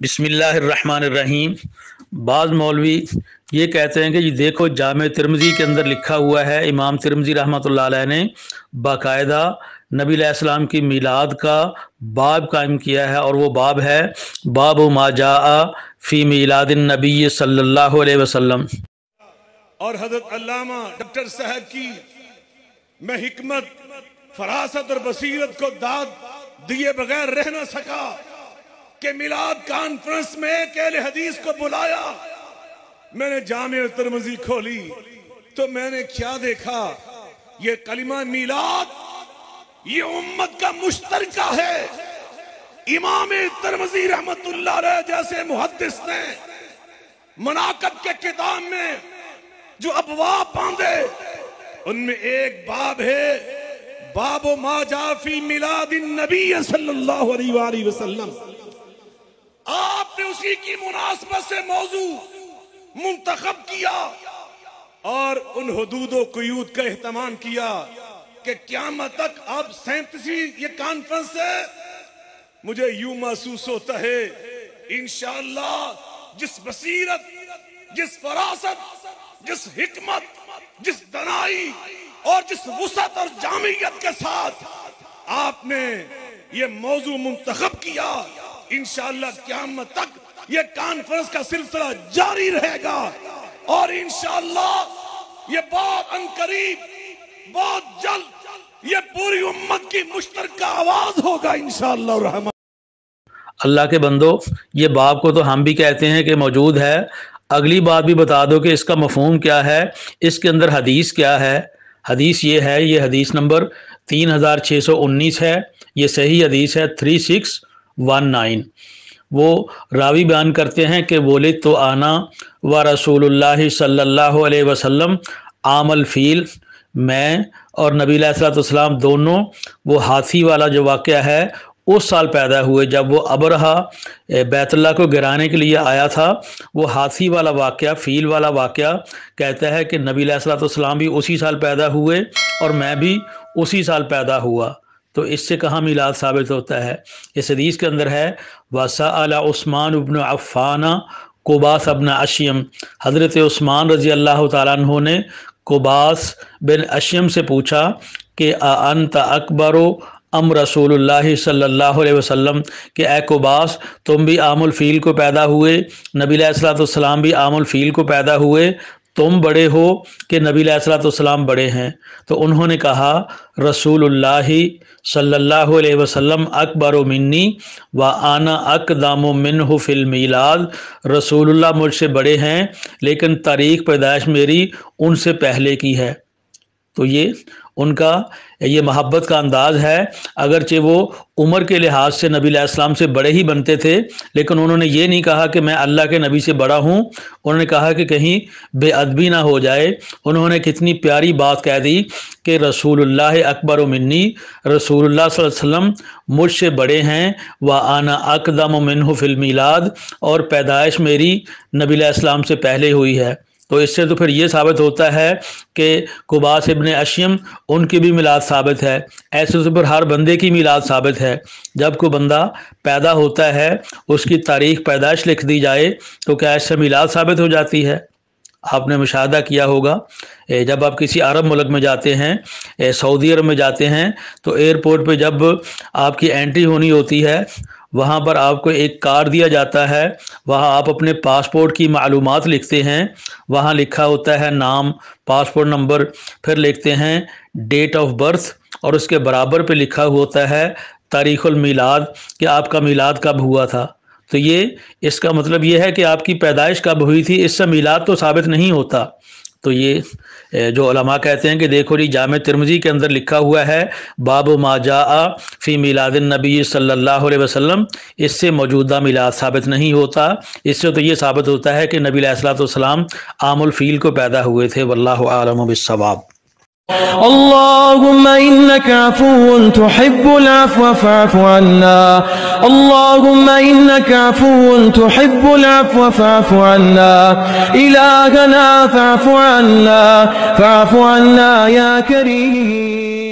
بسم اللہ الرحمن الرحیم۔ بعض مولوی یہ کہتے ہیں کہ یہ دیکھو جامع ترمذی کے اندر لکھا ہوا ہے، امام ترمذی رحمۃ اللہ علیہ نے باقاعدہ نبی علیہ السلام کی میلاد کا باب قائم کیا ہے، اور وہ باب ہے باب ما جاء فی میلاد النبی صلی اللہ علیہ وسلم۔ اور حضرت علامہ ڈاکٹر صاحب کی میں حکمت، فراست اور بصیرت کو داد دیے بغیر رہ نہ سکا کہ میلاد کانفرنس میں ایک اہل حدیث کو بلایا۔ میں نے جامع ترمذی کھولی تو میں نے کیا دیکھا، یہ کلمہ میلاد یہ امت کا مشترکہ ہے۔ امام ترمذی رحمت اللہ علیہ جیسے محدث نے مناقب کے کتاب میں جو ابواب باندھے، ان میں ایک باب ہے باب ما جاء فی میلاد النبی صلی اللہ علیہ وآلہ وسلم۔ آپ نے اسی کی مناسبت سے موضوع منتخب کیا اور ان حدود و قیود کا اہتمام کیا کہ قیامت تک اب 37ویں یہ کانفرنس ہے۔ مجھے یوں محسوس ہوتا ہے انشاءاللہ جس بصیرت، جس فراست، جس حکمت، جس دانائی اور جس وسعت اور جامعیت کے ساتھ آپ نے یہ موضوع منتخب کیا، انشاءاللہ قیامت تک یہ کانفرنس کا سلسلہ جاری رہے گا، اور انشاءاللہ یہ بہت عنقریب، بہت جلد یہ پوری امت کی مشترکہ آواز ہوگا انشاءاللہ الرحمن۔ اللہ کے بندو، یہ باب کو تو ہم بھی کہتے ہیں کہ موجود ہے، اگلی بات بھی بتا دو کہ اس کا مفہوم کیا ہے، اس کے اندر حدیث کیا ہے۔ حدیث یہ ہے، یہ حدیث نمبر 3619 ہے، یہ صحیح حدیث ہے 3619۔ وہ راوی بیان کرتے ہیں کہ ولدت انا و رسول اللہ صلی اللہ علیہ وسلم عام الفیل، میں اور نبی علیہ السلام دونوں وہ ہاتھی والا جو واقعہ ہے اس سال پیدا ہوئے جب وہ ابرہا بیت اللہ کو گرانے کے لیے آیا تھا۔ وہ ہاتھی والا واقعہ، فیل والا واقعہ کہتا ہے کہ نبی علیہ السلام بھی اسی سال پیدا ہوئے اور میں بھی اسی سال پیدا ہوا۔ تو اس سے کہاں میلاد ثابت ہوتا ہے؟ اس حدیث کے اندر ہے وَسَأَلَ عثمان بن عفان قباس بن اشیم، حضرت عثمان رضی اللہ تعالیٰ عنہ نے قباس بن اشیم سے پوچھا کہ اَأَنْتَ اکبر ام رسول اللہ صلی اللہ علیہ وسلم، کہ اے قباس تم بھی عام الفیل کو پیدا ہوئے، نبی علیہ السلام بھی عام الفیل کو پیدا ہوئے، تم بڑے ہو کہ نبی علیہ السلام بڑے ہیں؟ تو انہوں نے کہا رسول اللہ صلی اللہ علیہ وسلم اکبر منی وانا اقدم منہ فی المیلاد، رسول اللہ مجھ سے بڑے ہیں لیکن تاریخ پیدائش میری ان سے پہلے کی ہے۔ تو یہ ان کا یہ محبت کا انداز ہے، اگرچہ وہ عمر کے لحاظ سے نبی علیہ السلام سے بڑے ہی بنتے تھے، لیکن انہوں نے یہ نہیں کہا کہ میں اللہ کے نبی سے بڑا ہوں، انہوں نے کہا کہ کہیں بے ادبی نہ ہو جائے۔ انہوں نے کتنی پیاری بات کہہ دی کہ رسول اللہ اکبر منی، رسول اللہ صلی اللہ علیہ وسلم مجھ سے بڑے ہیں، وَأَنَا أَقْدَمُ مِنْهُ فِي الْمِيلَادِ، اور پیدائش میری نبی علیہ السلام سے پہلے ہوئی ہے۔ تو اس سے تو پھر یہ ثابت ہوتا ہے کہ قباس ابن اشیم ان کی بھی میلاد ثابت ہے۔ ایسے تو پھر ہر بندے کی میلاد ثابت ہے۔ جب کوئی بندہ پیدا ہوتا ہے اس کی تاریخ پیدائش لکھ دی جائے تو کیا اس سے میلاد ثابت ہو جاتی ہے؟ آپ نے مشاہدہ کیا ہوگا جب آپ کسی عرب ملک میں جاتے ہیں، سعودی عرب میں جاتے ہیں، تو ایئرپورٹ پہ جب آپ کی انٹری ہونی ہوتی ہے وہاں پر آپ کو ایک کارڈ دیا جاتا ہے، وہاں آپ اپنے پاسپورٹ کی معلومات لکھتے ہیں، وہاں لکھا ہوتا ہے نام، پاسپورٹ نمبر، پھر لکھتے ہیں ڈیٹ آف برتھ، اور اس کے برابر پہ لکھا ہوتا ہے تاریخ المیلاد کہ آپ کا میلاد کب ہوا تھا۔ تو یہ اس کا مطلب یہ ہے کہ آپ کی پیدائش کب ہوئی تھی، اس سے میلاد تو ثابت نہیں ہوتا۔ تو یہ جو علماء کہتے ہیں کہ دیکھو جی جامع ترمذی کے اندر لکھا ہوا ہے باب ما جاء فی میلاد النبی صلی اللہ علیہ وسلم، اس سے موجودہ میلاد ثابت نہیں ہوتا۔ اس سے تو یہ ثابت ہوتا ہے کہ نبی علیہ السلام عام الفیل کو پیدا ہوئے تھے۔ واللہ اعلم بالصواب۔ اللهم إنك عفو تحب العفو فاعف عنا، اللهم إنك عفو تحب العفو فاعف عنا، إلهنا فاعف عنا، فاعف عنا يا كريم۔